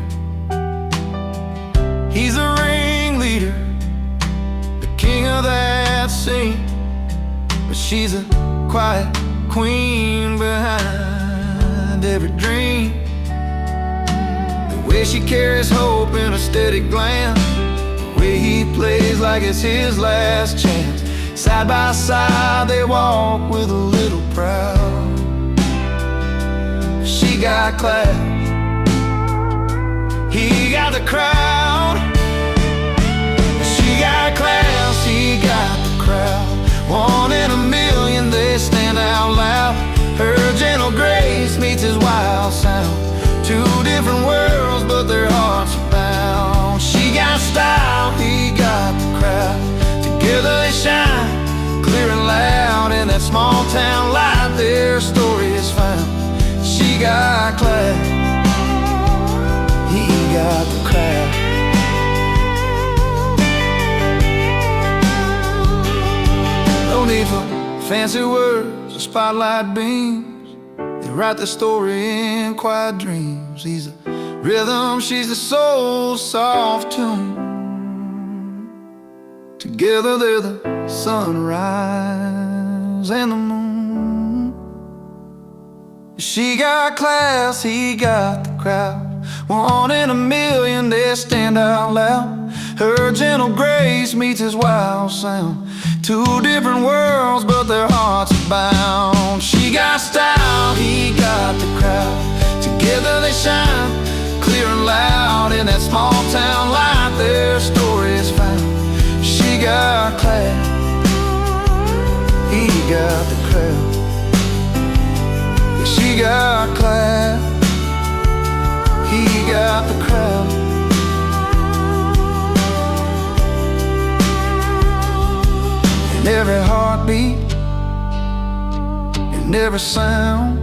He's the ringleader, the king of that scene, but she's a quiet queen behind every dream. The way she carries hope in a steady glance, the way he plays like it's his last chance. Side by side they walk with a little proud. She got class, he got the crowd. She got class, he got the crowd. One in a million, they stand out loud. Her gentle grace meets his wild sound. Two different worlds, but their hearts are bound. She got style, he got the crowd. Together they shine, clear and loud. In that small town light, their story is found. She got class, he got the crowd. No need for fancy words or spotlight beams, they write the story in quiet dreams. He's a Rhythm, she's the soul's soft tune. Together they're the sunrise and the moon. She got class, he got the crowd. One in a million, they stand out loud. Her gentle grace meets his wild sound. Two different worlds, but their hearts are bound. She got style, he got the crowd. Together they shine, clear and loud. In that small town light, their story is found. She got class, he got the crowd. She got class, he got the crowd. In every heartbeat, in every sound,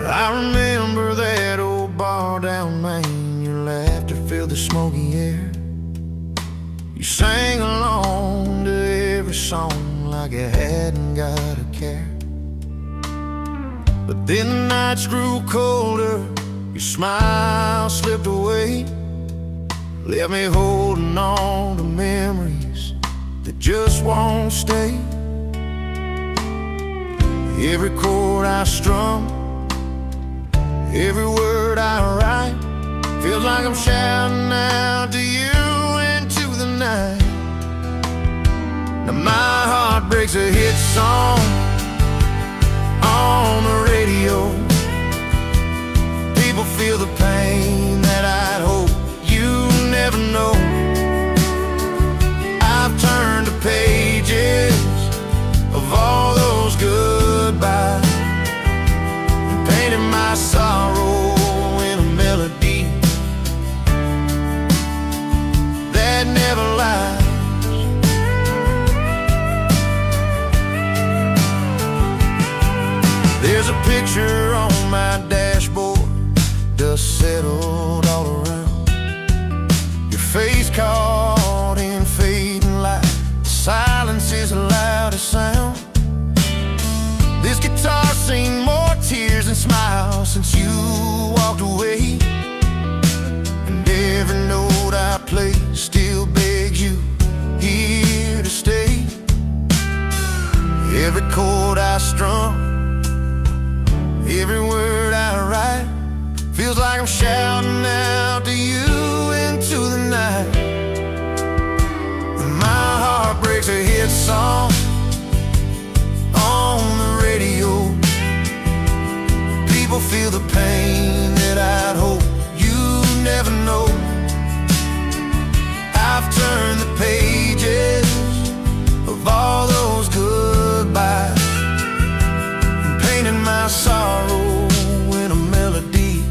I remember that old bar down Main. Your laughter filled the smoky air. You sang along to every song like you hadn't got a care. But then the nights grew colder, your smile slipped away, left me holding on to memories that just won't stay. Every chord I strum, every word I write, feels like I'm shouting out to you into the night. Now my heart breaks a hit song on the radio. People feel the pain that I'd hope you never know. I've turned the pages of all those goodbyes and painted my sorrow in a melody that never lies. There's a picture on my dashboard, dust settled all around. Your face caught in fading light, silence is the loudest sound. This guitar's seen more tears and smiles since you walked away, and every note I play still begs you here to stay. Every chord I strum, every word I write, feels like I'm shouting out to you into the night. And my heart breaks a hit song on the radio. People feel the pain that I'd hope you never know. I've turned the pages of all those goodbyes and painted my sorrow in a melody.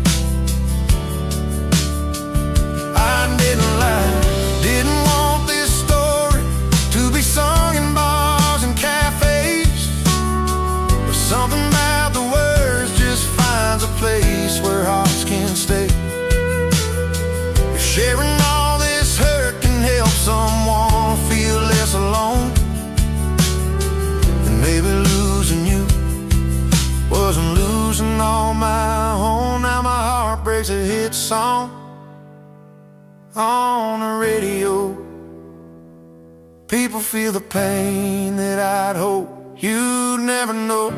I didn't lie, didn't want this story to be sung in bars and cafes, but something about the words just finds a place where hearts can stay. If sharing all this hurt can help someone feel less alone, then maybe losing you wasn't losing on my own. Now my heart breaks a hit song on the radio. People feel the pain that I'd hope you'd never know.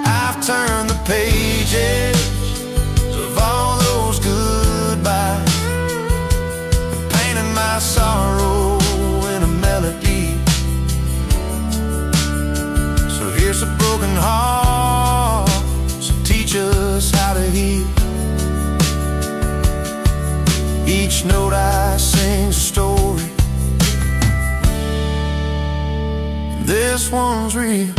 I've turned the pages of all those goodbyes and painted my sorrow in a melody. So here's a broken heart, so teach us how to heal. Each note I sing's a story, this one's real.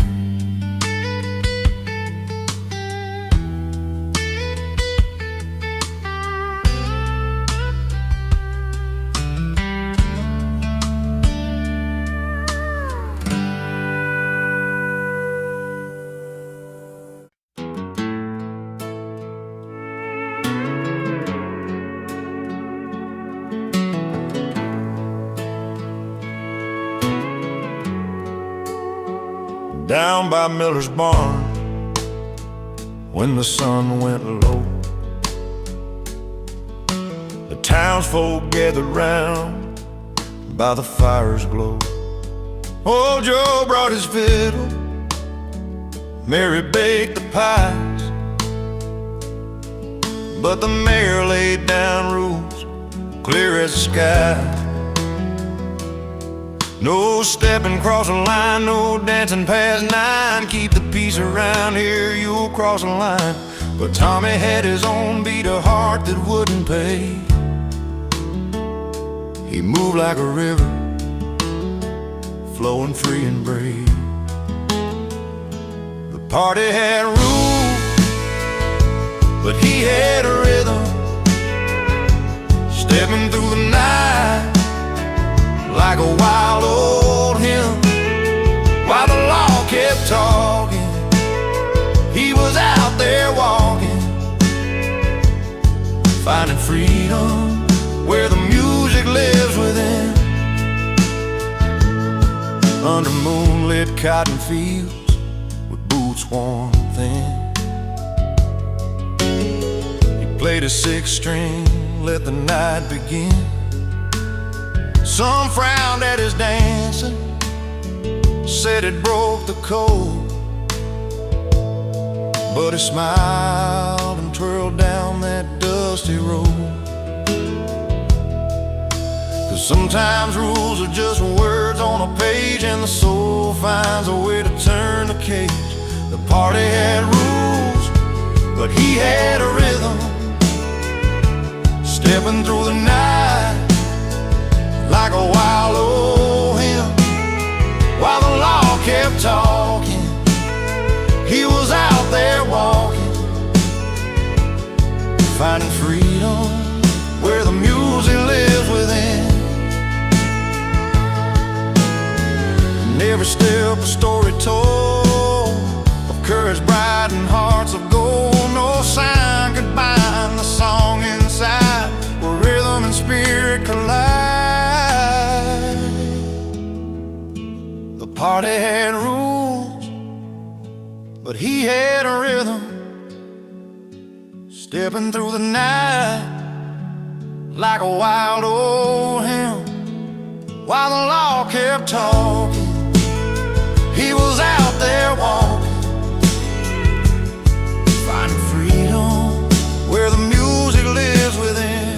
down by Miller's barn when the sun went low. The townsfolk gathered round by the fire's glow. Old Joe brought his fiddle, Mary baked the pies, but the mayor laid down rules clear as the sky. No stepping across the line, no dancing past 9. Keep the peace around here, you'll cross the line. But Tommy had his own beat, a heart that wouldn't pay. He moved like a river, flowing free and brave. The party had rules, but he had a rhythm, stepping through the night like a wild old hymn. While the law kept talking, he was out there walking, finding freedom where the music lives within. Under moonlit cotton fields with boots worn thin, he played a 6-string, let the night begin. Some frowned at his dancing, said it broke the code, but he smiled and twirled down that dusty road. 'Cause sometimes rules are just words on a page, and the soul finds a way to turn the cage. The party had rules, but he had a rhythm, stepping through the night like a wild old hymn. While the law kept talking, he was out there walking, finding freedom where the music lives within. And every step a story told of courage bright and hearts of gold. No sign could bind the song inside where rhythm and spirit collide. The party had rules, but he had a rhythm, stepping through the night like a wild old hymn. While the law kept talking, he was out there walking, finding freedom where the music lives within.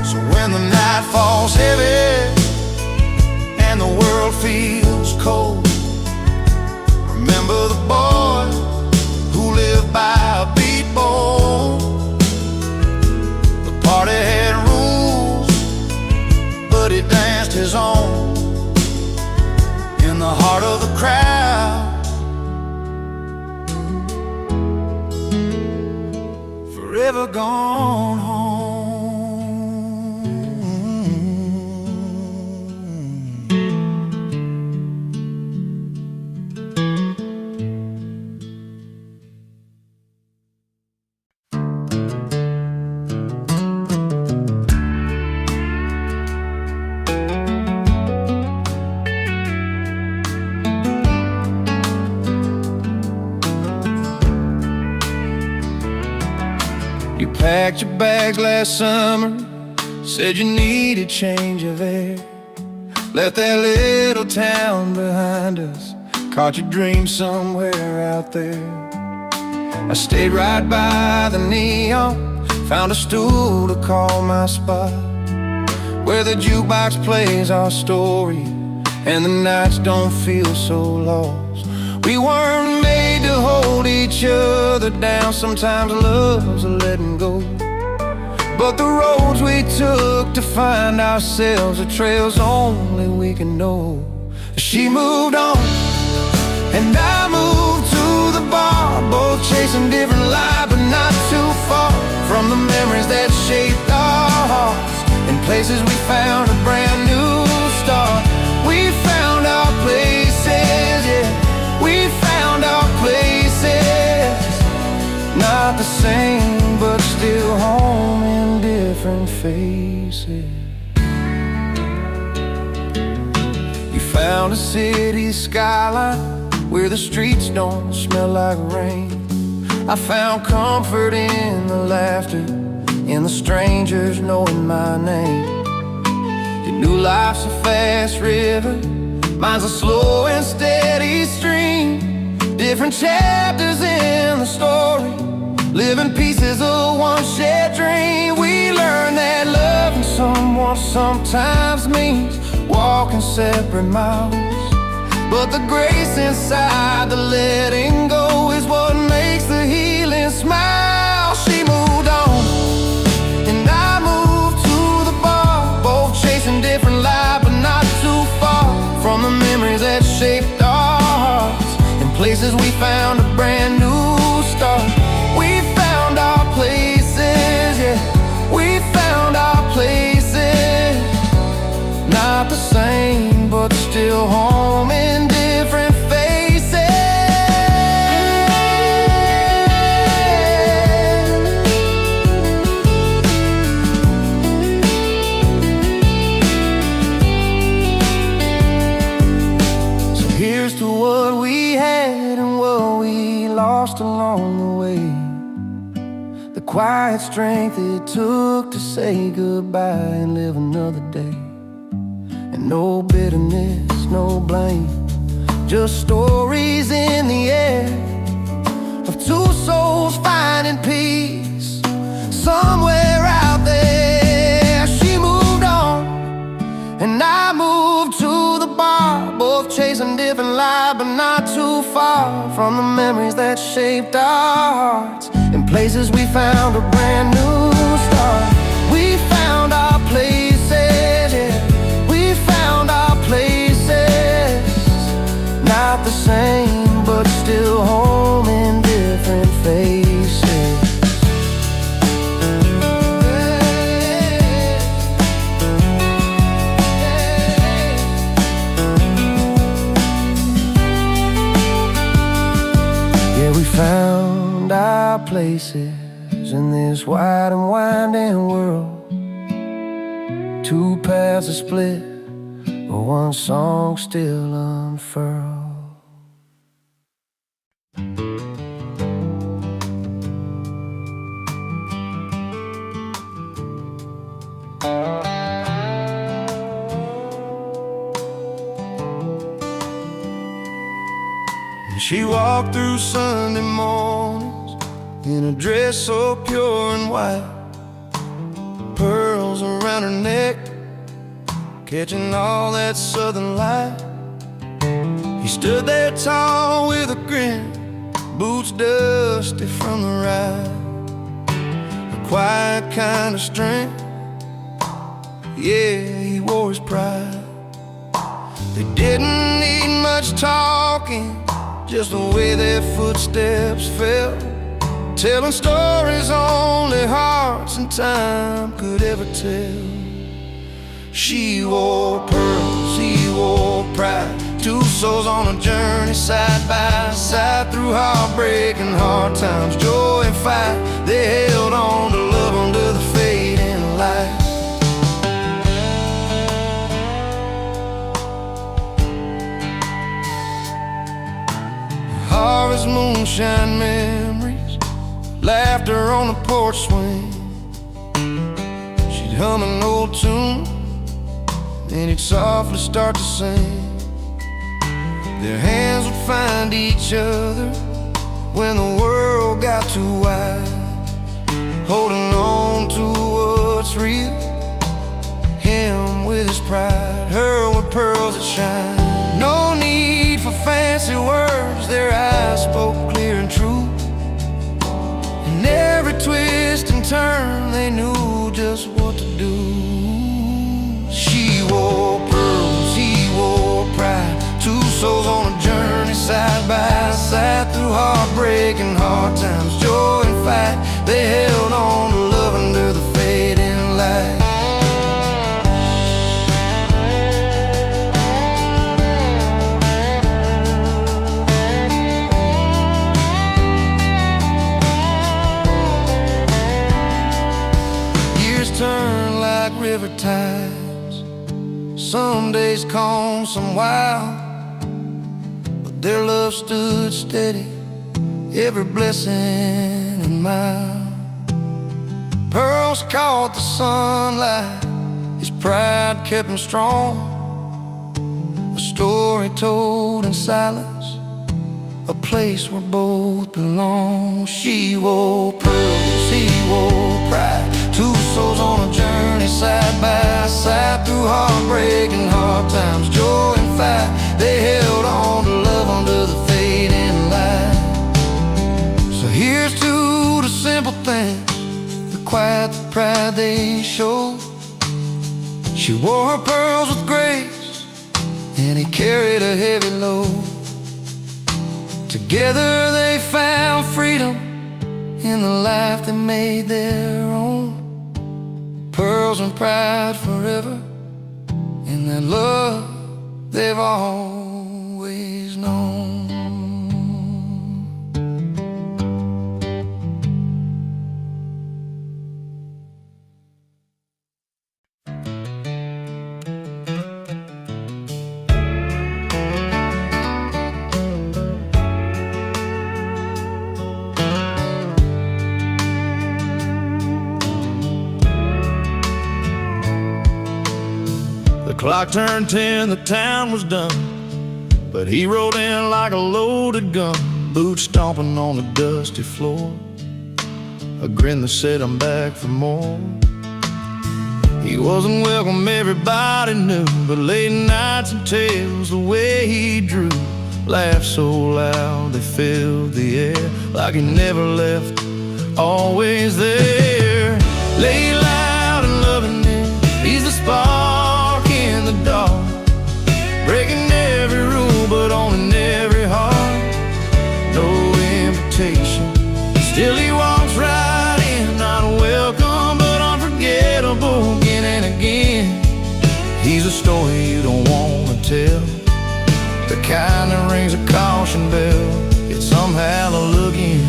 So when the night falls heavy and the world feels cold, remember the boy who lived by a beat bowl. The party had rules, but he danced his own in the heart of the crowd, forever gone home. You packed your bags last summer, said you needed change of air. Left that little town behind us, caught your dream somewhere out there. I stayed right by the neon, found a stool to call my spot, where the jukebox plays our story and the nights don't feel so lost. We weren't made to hold each other down, sometimes love's a letting go. But the roads we took to find ourselves are trails only we can know. She moved on and I moved to the bar, both chasing different lives but not too far from the memories that shaped our hearts, and places we found a brand new start. We found our places, yeah, we found our places, not the same but still home in different faces. You found a city skyline where the streets don't smell like rain. I found comfort in the laughter, in the strangers knowing my name. You knew life's a fast river, mine's a slow and steady stream. Different chapters in the story, living pieces of one shared dream. We learned that loving someone sometimes means walking separate miles, but the grace inside the letting go is what makes the healing smile. She moved on, and I moved to the bar, both chasing different lives, but not too far from the memories that shaped our hearts. In places we found a brand new start. We found our places, yeah, we found our places. Not the same, but still home in different faces. So here's to what we had and what we lost along the way. The quiet strength it took to say goodbye and live another day. And no bitterness, no blame, just stories in the air of two souls finding peace somewhere out there. She moved on, and I moved to the bar, both chasing different lives, but not too far from the memories that shaped our hearts. In places we found a brand new start. We found our places, yeah, we found our places. Not the same, but still home in different faces. Yeah, we found our places in this wide and winding world. Two paths are split, but one song still unfurled. She walked through Sunday mornings in a dress so pure and white, pearls around her neck, catching all that southern light. He stood there tall with a grin, boots dusty from the ride, a quiet kind of strength, yeah, he wore his pride. They didn't need much talking, just the way their footsteps fell, telling stories only hearts and time could ever tell. She wore pearls, he wore pride, two souls on a journey side by side, through heartbreak and hard times, joy and fight. They held on to love under the fading light. Harvest moonshine memories, laughter on the porch swing. She'd hum an old tune, then he'd softly start to sing. Their hands would find each other when the world got too wide, holding on to what's real, him with his pride, her with pearls that shine. No need for fancy words, their eyes spoke clear and true. In every twist and turn, they knew just what to do. She wore pearls, he wore pride, two souls on a journey side by side, through heartbreak and hard times, joy and fight. They held on to love under the fading light. Turn like river tides, Some days calm, some wild, but their love stood steady, every blessing and mile. Pearls caught the sunlight, his pride kept him strong. A story told in silence, a place where both belong. She wore pearls, he wore pride, two souls on a journey side by side. Through heartbreak and hard times, joy and fight, they held on to love under the fading light. So here's to the simple things, the quiet, the pride they showed. She wore her pearls with grace, and he carried a heavy load. Together they found freedom in the life they made their own. Pearls and pride forever in that love they've always known. The clock turned 10, the town was done, but he rode in like a loaded gun, boots stomping on the dusty floor, a grin that said I'm back for more. He wasn't welcome, everybody knew, but late nights and tales, the way he drew, laughed so loud they filled the air, like he never left, always there. Lay loud and loving it, he's the spark in the dark, breaking every rule but owning every heart. No invitation, still he walks right in, not welcome but unforgettable again and again. He's a story you don't want to tell, the kind that rings a caution bell, yet somehow a look in.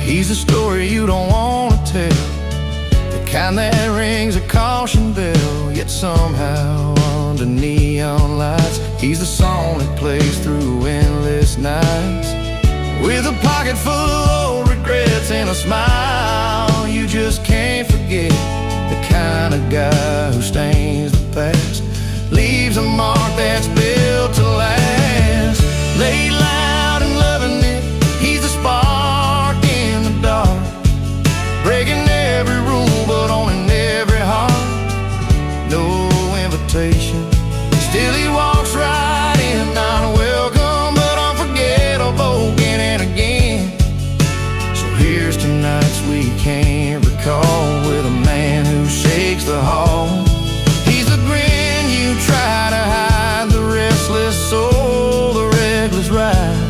He's a story you don't want to tell, the kind that rings a caution bell, yet somehow under neon lights, he's the song that plays through endless nights. With a pocket full of old regrets and a smile you just can't forget, the kind of guy who stains the past, leaves a mark that's built to last. Lay loud and loving it, he's the spark in the dark, breaking every rule but owning every heart. No invitation, still he walks right in, not welcome but unforgettable again and again. So here's to nights we can't recall, with a man who shakes the hall. He's the grin you try to hide, the restless soul, the reckless ride.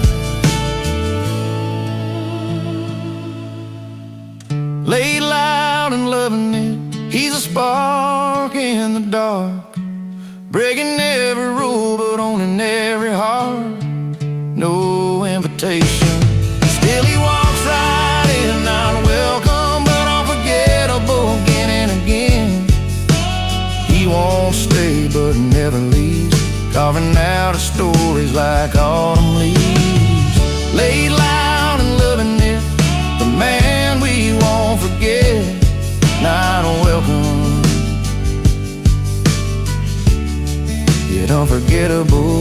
Lay loud and loving it, he's a spark in the dark, breaking every rule but owning every heart. No invitation, still he walks right in, not welcome but unforgettable again and again. He won't stay but never leaves, carving out his stories like autumn leaves. Lay loud and loving it, the man we won't forget, not welcome yet unforgettable